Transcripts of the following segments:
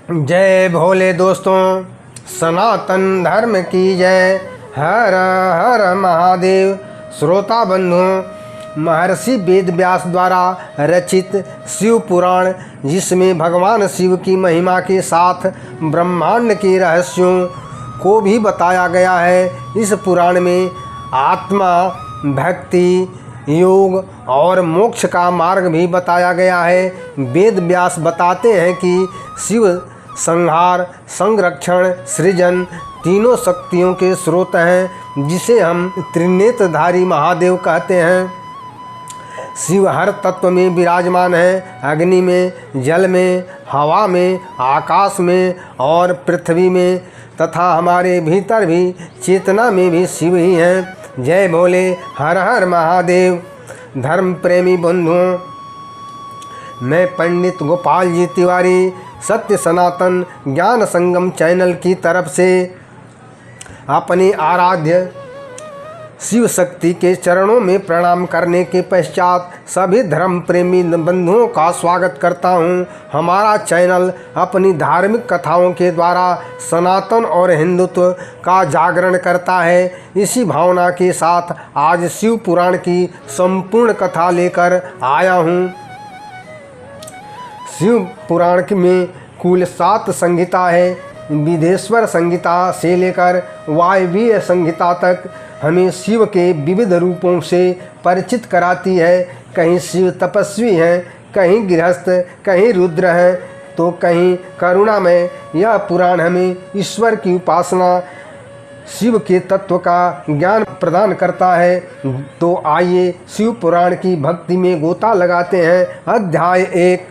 जय भोले दोस्तों, सनातन धर्म की जय। हर हर महादेव। श्रोता बंधुओं, महर्षि वेद व्यास द्वारा रचित शिव पुराण, जिसमें भगवान शिव की महिमा के साथ ब्रह्मांड के रहस्यों को भी बताया गया है। इस पुराण में आत्मा, भक्ति, योग और मोक्ष का मार्ग भी बताया गया है। वेद व्यास बताते हैं कि शिव संहार, संरक्षण, सृजन तीनों शक्तियों के स्रोत हैं, जिसे हम त्रिनेत्रधारी महादेव कहते हैं। शिव हर तत्व में विराजमान है। अग्नि में, जल में, हवा में, आकाश में और पृथ्वी में तथा हमारे भीतर भी चेतना में भी शिव ही हैं। जय भोले, हर हर महादेव। धर्म प्रेमी बंधुओं, मैं पंडित गोपाल जी तिवारी सत्य सनातन ज्ञान संगम चैनल की तरफ से अपने आराध्य शिव शक्ति के चरणों में प्रणाम करने के पश्चात सभी धर्म प्रेमी बंधुओं का स्वागत करता हूं। हमारा चैनल अपनी धार्मिक कथाओं के द्वारा सनातन और हिंदुत्व का जागरण करता है। इसी भावना के साथ आज शिव पुराण की संपूर्ण कथा लेकर आया हूं। शिव पुराण में कुल 7 संहिता है। विदेश्वर संहिता से लेकर वायवीय संहिता तक हमें शिव के विविध रूपों से परिचित कराती है। कहीं शिव तपस्वी हैं, कहीं गृहस्थ, कहीं रुद्र हैं, तो कहीं करुणामय। यह पुराण हमें ईश्वर की उपासना, शिव के तत्व का ज्ञान प्रदान करता है। तो आइए शिव पुराण की भक्ति में गोता लगाते हैं। अध्याय 1।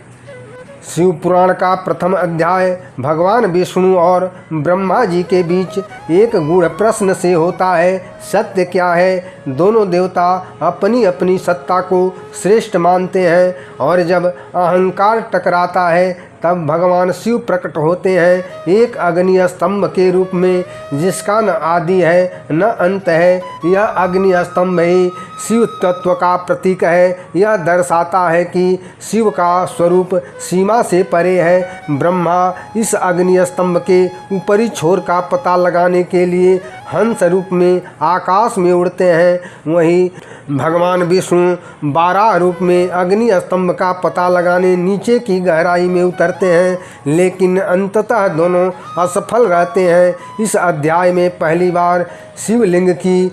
शिव पुराण का प्रथम अध्याय भगवान विष्णु और ब्रह्मा जी के बीच एक गूढ़ प्रश्न से होता है। सत्य क्या है? दोनों देवता अपनी अपनी सत्ता को श्रेष्ठ मानते हैं, और जब अहंकार टकराता है तब भगवान शिव प्रकट होते हैं, एक अग्नि स्तंभ के रूप में, जिसका न आदि है न अंत है। यह अग्नि स्तंभ ही शिव तत्व का प्रतीक है। यह दर्शाता है कि शिव का स्वरूप सीमा से परे है। ब्रह्मा इस अग्नि स्तंभ के ऊपरी छोर का पता लगाने के लिए हंस रूप में आकाश में उड़ते हैं। वहीं भगवान विष्णु 12 रूप में अग्नि स्तंभ का पता लगाने नीचे की गहराई में उतरते हैं, लेकिन अंततः दोनों असफल रहते हैं। इस अध्याय में पहली बार शिवलिंग की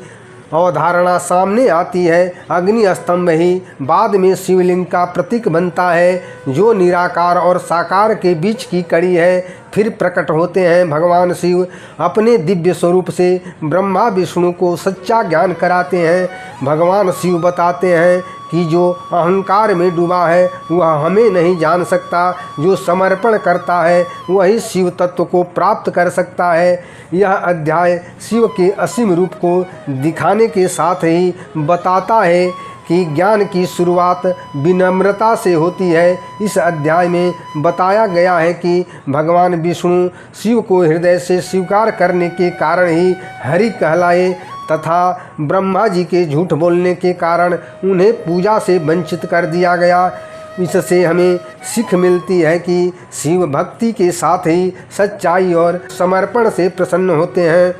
अवधारणा सामने आती है। अग्नि स्तंभ ही बाद में शिवलिंग का प्रतीक बनता है, जो निराकार और साकार के बीच की कड़ी है। फिर प्रकट होते हैं भगवान शिव। अपने दिव्य स्वरूप से ब्रह्मा विष्णु को सच्चा ज्ञान कराते हैं। भगवान शिव बताते हैं कि जो अहंकार में डूबा है वह हमें नहीं जान सकता। जो समर्पण करता है वही शिव तत्व को प्राप्त कर सकता है। यह अध्याय शिव के असीम रूप को दिखाने के साथ ही बताता है कि ज्ञान की शुरुआत विनम्रता से होती है। इस अध्याय में बताया गया है कि भगवान विष्णु शिव को हृदय से स्वीकार करने के कारण ही हरि कहलाए, तथा ब्रह्मा जी के झूठ बोलने के कारण उन्हें पूजा से वंचित कर दिया गया। इससे हमें सीख मिलती है कि शिव भक्ति के साथ ही सच्चाई और समर्पण से प्रसन्न होते हैं।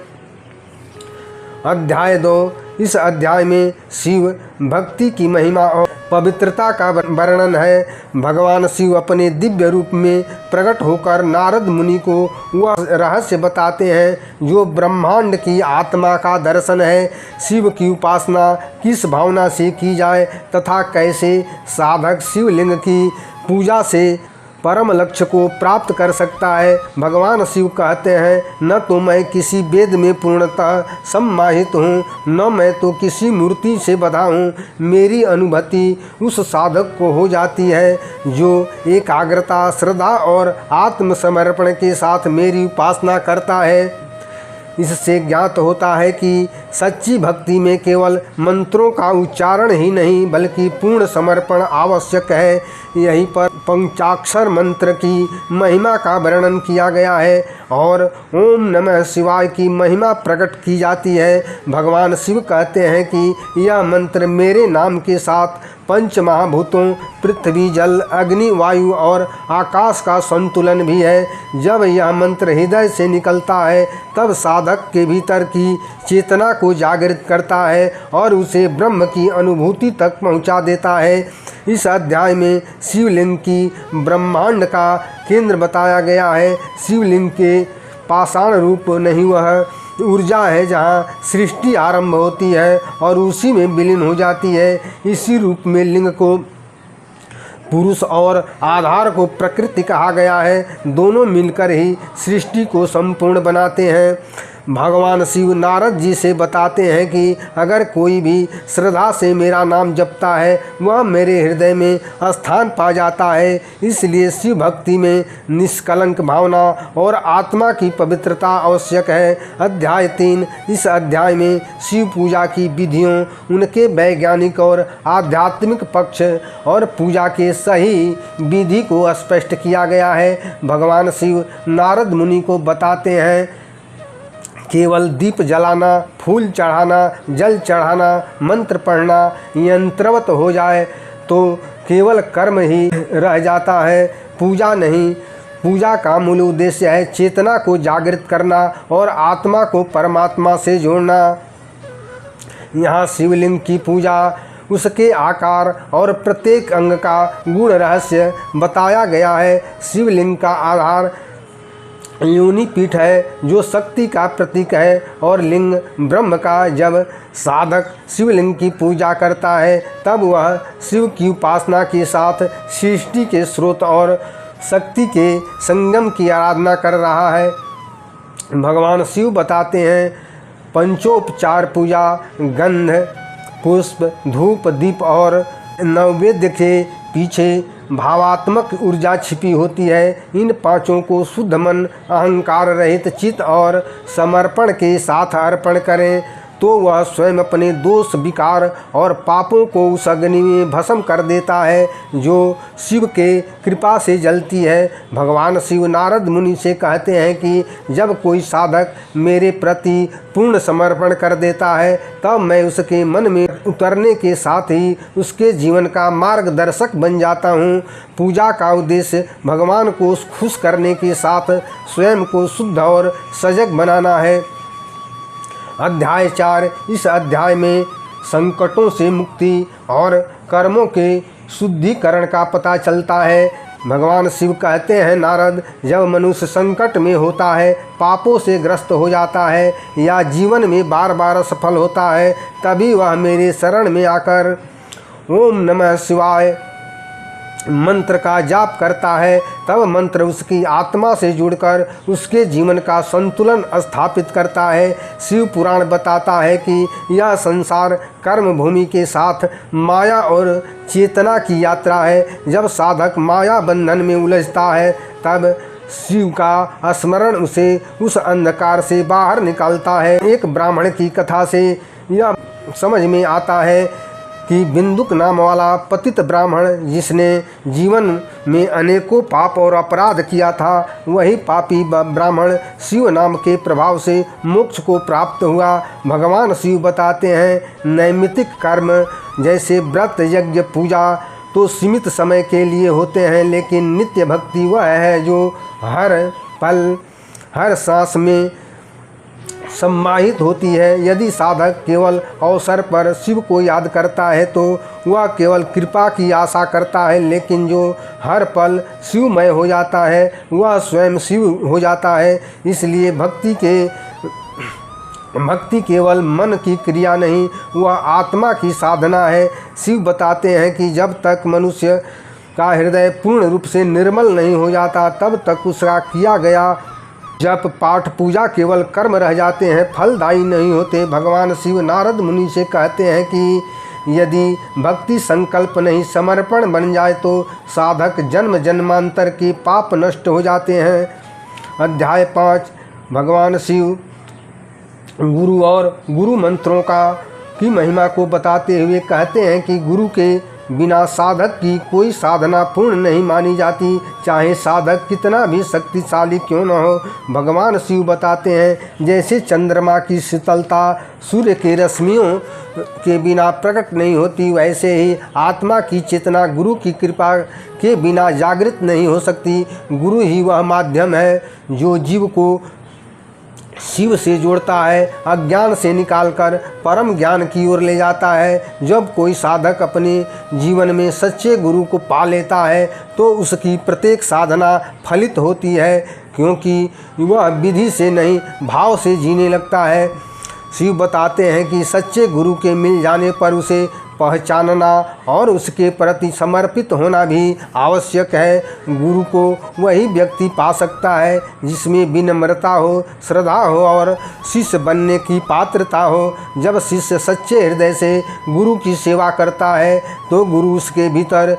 अध्याय 2। इस अध्याय में शिव भक्ति की महिमा और पवित्रता का वर्णन है। भगवान शिव अपने दिव्य रूप में प्रकट होकर नारद मुनि को वह रहस्य बताते हैं जो ब्रह्मांड की आत्मा का दर्शन है। शिव की उपासना किस भावना से की जाए तथा कैसे साधक शिवलिंग की पूजा से परम लक्ष्य को प्राप्त कर सकता है। भगवान शिव कहते हैं, न तो मैं किसी वेद में पूर्णतः सम्माहित हूँ, न मैं तो किसी मूर्ति से बधा हूँ। मेरी अनुभूति उस साधक को हो जाती है जो एकाग्रता, श्रद्धा और आत्मसमर्पण के साथ मेरी उपासना करता है। इससे ज्ञात होता है कि सच्ची भक्ति में केवल मंत्रों का उच्चारण ही नहीं बल्कि पूर्ण समर्पण आवश्यक है। यहीं पर पंचाक्षर मंत्र की महिमा का वर्णन किया गया है और ओम नमः शिवाय की महिमा प्रकट की जाती है। भगवान शिव कहते हैं कि यह मंत्र मेरे नाम के साथ पंच महाभूतों पृथ्वी, जल, अग्नि, वायु और आकाश का संतुलन भी है। जब यह मंत्र हृदय से निकलता है तब साधक के भीतर की चेतना को जागृत करता है और उसे ब्रह्म की अनुभूति तक पहुंचा देता है। इस अध्याय में शिवलिंग की ब्रह्मांड का केंद्र बताया गया है। शिवलिंग के पाषाण रूप नहीं, वह ऊर्जा है जहाँ सृष्टि आरंभ होती है और उसी में विलीन हो जाती है। इसी रूप में लिंग को पुरुष और आधार को प्रकृति कहा गया है। दोनों मिलकर ही सृष्टि को संपूर्ण बनाते हैं। भगवान शिव नारद जी से बताते हैं कि अगर कोई भी श्रद्धा से मेरा नाम जपता है वह मेरे हृदय में स्थान पा जाता है। इसलिए शिव भक्ति में निष्कलंक भावना और आत्मा की पवित्रता आवश्यक है। अध्याय 3। इस अध्याय में शिव पूजा की विधियों, उनके वैज्ञानिक और आध्यात्मिक पक्ष और पूजा के सही विधि को स्पष्ट किया गया है। भगवान शिव नारद मुनि को बताते हैं केवल दीप जलाना, फूल चढ़ाना, जल चढ़ाना, मंत्र पढ़ना यंत्रवत हो जाए तो केवल कर्म ही रह जाता है, पूजा नहीं। पूजा का मूल उद्देश्य है चेतना को जागृत करना और आत्मा को परमात्मा से जोड़ना। यहाँ शिवलिंग की पूजा, उसके आकार और प्रत्येक अंग का गुण रहस्य बताया गया है। शिवलिंग का आधार योनि पीठ है जो शक्ति का प्रतीक है और लिंग ब्रह्म का। जब साधक शिवलिंग की पूजा करता है तब वह शिव की उपासना के साथ सृष्टि के स्रोत और शक्ति के संगम की आराधना कर रहा है। भगवान शिव बताते हैं पंचोपचार पूजा, गंध, पुष्प, धूप, दीप और नैवेद्य के पीछे भावात्मक ऊर्जा छिपी होती है। इन पांचों को शुद्ध मन, अहंकार रहित चित्त और समर्पण के साथ अर्पण करें तो वह स्वयं अपने दोष, विकार और पापों को उस अग्नि में भस्म कर देता है जो शिव के कृपा से जलती है। भगवान शिव नारद मुनि से कहते हैं कि जब कोई साधक मेरे प्रति पूर्ण समर्पण कर देता है तब मैं उसके मन में उतरने के साथ ही उसके जीवन का मार्गदर्शक बन जाता हूँ। पूजा का उद्देश्य भगवान को खुश करने के साथ स्वयं को शुद्ध और सजग बनाना है। अध्याय 4। इस अध्याय में संकटों से मुक्ति और कर्मों के शुद्धिकरण का पता चलता है। भगवान शिव कहते हैं नारद, जब मनुष्य संकट में होता है, पापों से ग्रस्त हो जाता है या जीवन में बार बार असफल होता है तभी वह मेरे शरण में आकर ओम नमः शिवाय मंत्र का जाप करता है। तब मंत्र उसकी आत्मा से जुड़कर उसके जीवन का संतुलन स्थापित करता है। शिव पुराण बताता है कि यह संसार कर्म भूमि के साथ माया और चेतना की यात्रा है। जब साधक माया बंधन में उलझता है तब शिव का स्मरण उसे उस अंधकार से बाहर निकालता है। एक ब्राह्मण की कथा से यह समझ में आता है कि बिंदुक नाम वाला पतित ब्राह्मण जिसने जीवन में अनेकों पाप और अपराध किया था, वही पापी ब्राह्मण शिव नाम के प्रभाव से मोक्ष को प्राप्त हुआ। भगवान शिव बताते हैं नैमित्तिक कर्म जैसे व्रत, यज्ञ, पूजा तो सीमित समय के लिए होते हैं, लेकिन नित्य भक्ति वह है जो हर पल, हर सांस में सम्माहित होती है। यदि साधक केवल अवसर पर शिव को याद करता है तो वह केवल कृपा की आशा करता है, लेकिन जो हर पल शिवमय हो जाता है वह स्वयं शिव हो जाता है। इसलिए भक्ति केवल मन की क्रिया नहीं, वह आत्मा की साधना है। शिव बताते हैं कि जब तक मनुष्य का हृदय पूर्ण रूप से निर्मल नहीं हो जाता तब तक उसका किया गया जप, पाठ, पूजा केवल कर्म रह जाते हैं, फलदायी नहीं होते। भगवान शिव नारद मुनि से कहते हैं कि यदि भक्ति संकल्प नहीं समर्पण बन जाए तो साधक जन्म जन्मांतर के पाप नष्ट हो जाते हैं। अध्याय 5। भगवान शिव गुरु और गुरु मंत्रों की महिमा को बताते हुए कहते हैं कि गुरु के बिना साधक की कोई साधना पूर्ण नहीं मानी जाती, चाहे साधक कितना भी शक्तिशाली क्यों न हो। भगवान शिव बताते हैं, जैसे चंद्रमा की शीतलता सूर्य के रश्मियों के बिना प्रकट नहीं होती, वैसे ही आत्मा की चेतना गुरु की कृपा के बिना जागृत नहीं हो सकती। गुरु ही वह माध्यम है जो जीव को शिव से जोड़ता है, अज्ञान से निकालकर परम ज्ञान की ओर ले जाता है। जब कोई साधक अपने जीवन में सच्चे गुरु को पा लेता है तो उसकी प्रत्येक साधना फलित होती है, क्योंकि वह विधि से नहीं भाव से जीने लगता है। शिव बताते हैं कि सच्चे गुरु के मिल जाने पर उसे पहचानना और उसके प्रति समर्पित होना भी आवश्यक है। गुरु को वही व्यक्ति पा सकता है जिसमें विनम्रता हो, श्रद्धा हो और शिष्य बनने की पात्रता हो। जब शिष्य सच्चे हृदय से गुरु की सेवा करता है तो गुरु उसके भीतर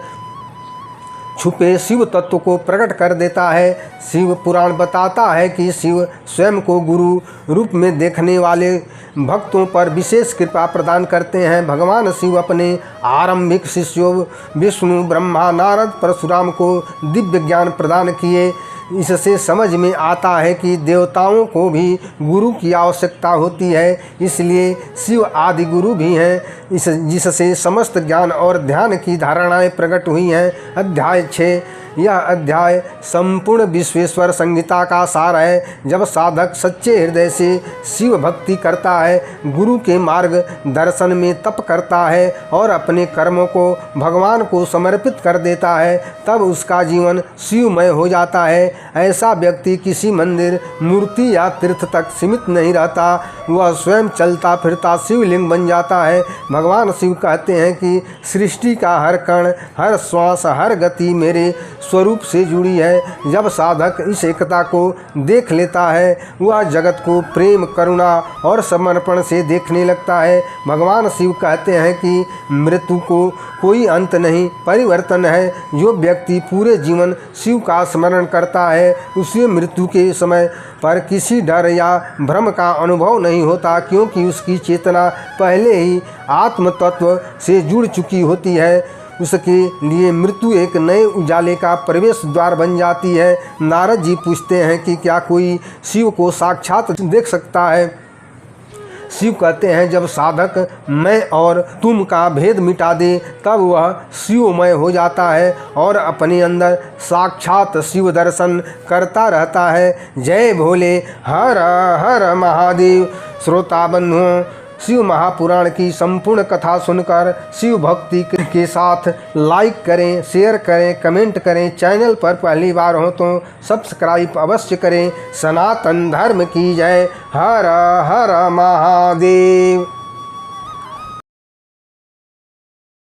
छुपे शिव तत्व को प्रकट कर देता है। शिव पुराण बताता है कि शिव स्वयं को गुरु रूप में देखने वाले भक्तों पर विशेष कृपा प्रदान करते हैं। भगवान शिव अपने आरंभिक शिष्यों विष्णु, ब्रह्मा, नारद, परशुराम को दिव्य ज्ञान प्रदान किए। इससे समझ में आता है कि देवताओं को भी गुरु की आवश्यकता होती है, इसलिए शिव आदि गुरु भी हैं, जिससे समस्त ज्ञान और ध्यान की धारणाएं प्रकट हुई हैं। अध्याय 6। यह अध्याय संपूर्ण विश्वेश्वर संहिता का सार है। जब साधक सच्चे हृदय से शिव भक्ति करता है, गुरु के मार्ग दर्शन में तप करता है और अपने कर्मों को भगवान को समर्पित कर देता है, तब उसका जीवन शिवमय हो जाता है। ऐसा व्यक्ति किसी मंदिर, मूर्ति या तीर्थ तक सीमित नहीं रहता, वह स्वयं चलता फिरता शिवलिंग बन जाता है। भगवान शिव कहते हैं कि सृष्टि का हर कण, हर श्वास, हर गति मेरे स्वरूप से जुड़ी है। जब साधक इस एकता को देख लेता है, वह जगत को प्रेम, करुणा और समर्पण से देखने लगता है। भगवान शिव कहते हैं कि मृत्यु को कोई अंत नहीं, परिवर्तन है। जो व्यक्ति पूरे जीवन शिव का स्मरण करता है, उसे मृत्यु के समय पर किसी डर या भ्रम का अनुभव नहीं होता, क्योंकि उसकी चेतना पहले ही आत्म तत्व से जुड़ चुकी होती है। उसके लिए मृत्यु एक नए उजाले का प्रवेश द्वार बन जाती है। नारद जी पूछते हैं कि क्या कोई शिव को साक्षात देख सकता है? शिव कहते हैं, जब साधक मैं और तुम का भेद मिटा दे, तब वह शिवमय हो जाता है और अपने अंदर साक्षात शिव दर्शन करता रहता है। जय भोले, हर हर महादेव। श्रोता बंधुओं, शिव महापुराण की संपूर्ण कथा सुनकर शिव भक्ति के साथ लाइक करें, शेयर करें, कमेंट करें। चैनल पर पहली बार हो तो सब्सक्राइब अवश्य करें। सनातन धर्म की जय। हर हर महादेव।